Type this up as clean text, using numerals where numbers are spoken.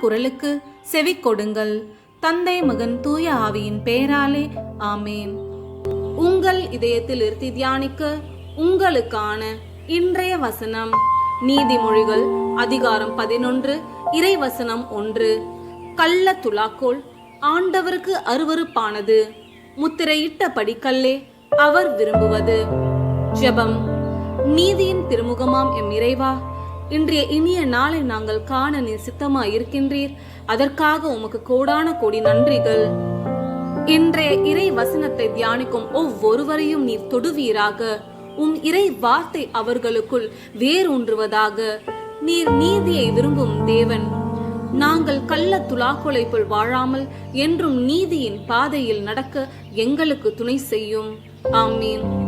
குரலுக்கு செவி கொடுங்கள். தந்தை, மகன், தூய ஆவியின் பெயராலே ஆமேன். உங்கள் இதயத்தில் இருத்தி தியானிக்க உங்களுக்கான இன்றைய வசனம் நீதிமொழிகள் அதிகாரம் 11 இறைவசனம் 1. கள்ள துலாக்கோல் ஆண்டவருக்கு அருவருப்பானது, முத்திரையிட்ட படிக்கல்லே அவர் விரும்புவது. ஜெபம். நீதியின் திருமுகமாம் எம் இறைவா, இன்றைய இனிய நாளை நாங்கள் காண நீர் சித்தமாய் இருக்கின்றீர். அதற்காக உமக்கு கோடான கோடி நன்றிகள். இன்றைய இறை வசனத்தை தியானிக்கும் ஒவ்வொருவரையும் நீர் தொடுவீராக. உம் இறை வார்த்தை அவர்களுக்குள் வேரூன்றுவதாக. நீர் நீதியை விரும்பும் தேவன். நாங்கள் கள்ள துலாக்கோலை போல் வாழாமல் என்றும் நீதியின் பாதையில் நடக்க எங்களுக்கு துணை செய்யும். ஆமீன்.